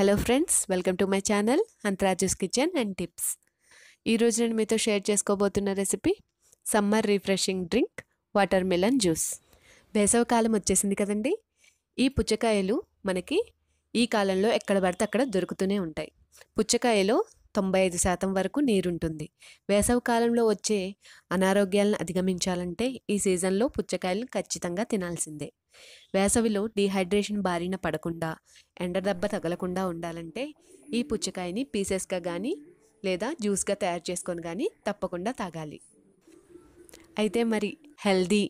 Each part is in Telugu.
Hello friends, welcome to my channel Antharaju's kitchen and tips. ఈరోజు నేను మీతో షేర్ చేసుకోబోతున్న recipe summer refreshing drink watermelon juice. వేసవికాలం వచ్చేసింది కదండి. ఈ పుచ్చకాయలు మనకి ఈ కాలంలో ఎక్కడ పడితే అక్కడ దొరుకుతూనే ఉంటాయి. పుచ్చకాయలో 95% వరకు నీరుంటుంది. వేసవి కాలంలో వచ్చే అనారోగ్యాలను అధిగమించాలంటే ఈ సీజన్లో పుచ్చకాయలను ఖచ్చితంగా తినాల్సిందే. వేసవిలో డీహైడ్రేషన్ బారిన పడకుండా, ఎండదెబ్బ తగలకుండా ఉండాలంటే ఈ పుచ్చకాయని పీసెస్గా కానీ లేదా జ్యూస్గా తయారు చేసుకొని కానీ తప్పకుండా తాగాలి. అయితే మరి హెల్దీ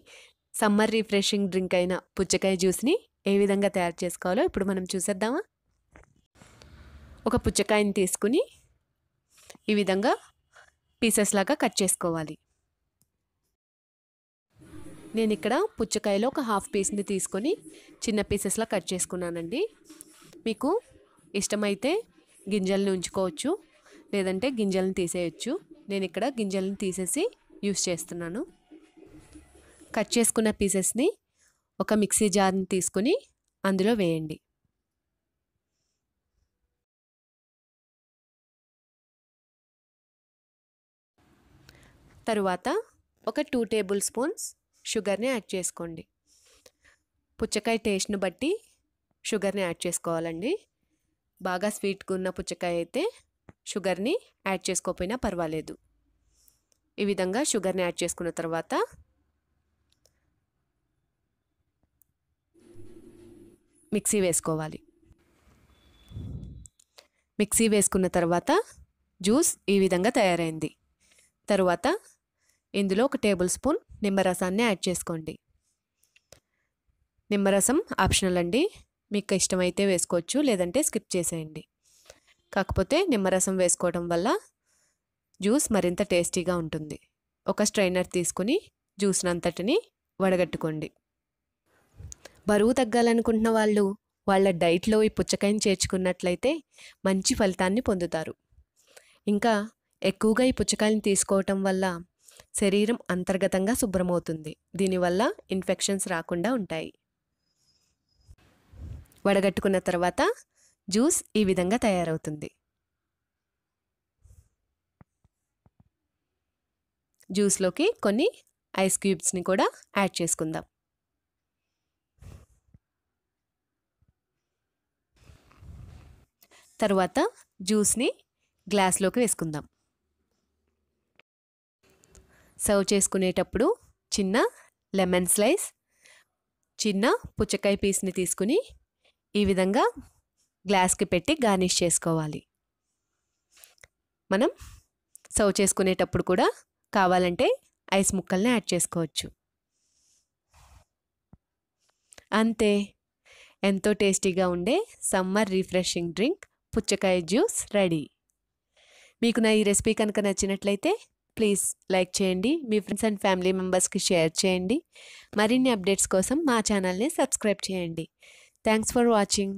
సమ్మర్ రిఫ్రెషింగ్ డ్రింక్ అయిన పుచ్చకాయ జ్యూస్ని ఏ విధంగా తయారు చేసుకోవాలో ఇప్పుడు మనం చూసేద్దామా. ఒక పుచ్చకాయని తీసుకుని ఈ విధంగా పీసెస్ లాగా కట్ చేసుకోవాలి. నేను ఇక్కడ పుచ్చకాయలో ఒక హాఫ్ పీస్ని తీసుకొని చిన్న పీసెస్లా కట్ చేసుకున్నానండి. మీకు ఇష్టమైతే గింజల్ని ఉంచుకోవచ్చు, లేదంటే గింజలను తీసేయచ్చు. నేను ఇక్కడ గింజలను తీసేసి యూస్ చేస్తున్నాను. కట్ చేసుకున్న పీసెస్ని ఒక మిక్సీ జార్ని తీసుకుని అందులో వేయండి. తరువాత ఒక 2 టేబుల్ స్పూన్స్ షుగర్ని యాడ్ చేసుకోండి. పుచ్చకాయ టేస్ట్ని బట్టి షుగర్ని యాడ్ చేసుకోవాలండి. బాగా స్వీట్గా ఉన్న పుచ్చకాయ అయితే షుగర్ని యాడ్ చేసుకోకపోయినా పర్వాలేదు. ఈ విధంగా షుగర్ని యాడ్ చేసుకున్న తర్వాత మిక్సీ వేసుకోవాలి. మిక్సీ వేసుకున్న తర్వాత జ్యూస్ ఈ విధంగా తయారైంది. తరువాత ఇందులో ఒక టేబుల్ స్పూన్ నిమ్మరసాన్ని యాడ్ చేసుకోండి. నిమ్మరసం ఆప్షనల్ అండి, మీకు ఇష్టమైతే వేసుకోవచ్చు, లేదంటే స్కిప్ చేసేయండి. కాకపోతే నిమ్మరసం వేసుకోవడం వల్ల జ్యూస్ మరింత టేస్టీగా ఉంటుంది. ఒక స్ట్రైనర్ తీసుకుని జ్యూస్ని అంతటిని వడగట్టుకోండి. బరువు తగ్గాలనుకుంటున్న వాళ్ళు వాళ్ళ డైట్లో ఈ పుచ్చకాయని చేర్చుకున్నట్లయితే మంచి ఫలితాన్ని పొందుతారు. ఇంకా ఎక్కువగా ఈ పుచ్చకాయలను తీసుకోవటం వల్ల శరీరం అంతర్గతంగా శుభ్రమవుతుంది. దీనివల్ల ఇన్ఫెక్షన్స్ రాకుండా ఉంటాయి. వడగట్టుకున్న తర్వాత జ్యూస్ ఈ విధంగా తయారవుతుంది. జ్యూస్లోకి కొన్ని ఐస్ క్యూబ్స్ని కూడా యాడ్ చేసుకుందాం. తర్వాత జ్యూస్ని గ్లాస్లోకి వేసుకుందాం. సర్వ్ చేసుకునేటప్పుడు చిన్న లెమన్ స్లైస్, చిన్న పుచ్చకాయ పీస్ని తీసుకుని ఈ విధంగా గ్లాస్కి పెట్టి గార్నిష్ చేసుకోవాలి. మనం సర్వ్ చేసుకునేటప్పుడు కూడా కావాలంటే ఐస్ ముక్కల్ని యాడ్ చేసుకోవచ్చు. అంతే, ఎంతో టేస్టీగా ఉండే సమ్మర్ రిఫ్రెషింగ్ డ్రింక్ పుచ్చకాయ జ్యూస్ రెడీ. మీకు నా ఈ రెసిపీ కనుక నచ్చినట్లయితే ప్లీజ్ లైక్ చేయండి, మీ ఫ్రెండ్స్ అండ్ ఫ్యామిలీ మెంబర్స్కి షేర్ చేయండి. మరిన్ని అప్డేట్స్ కోసం మా ఛానల్ని సబ్స్క్రైబ్ చేయండి. Thanks for watching.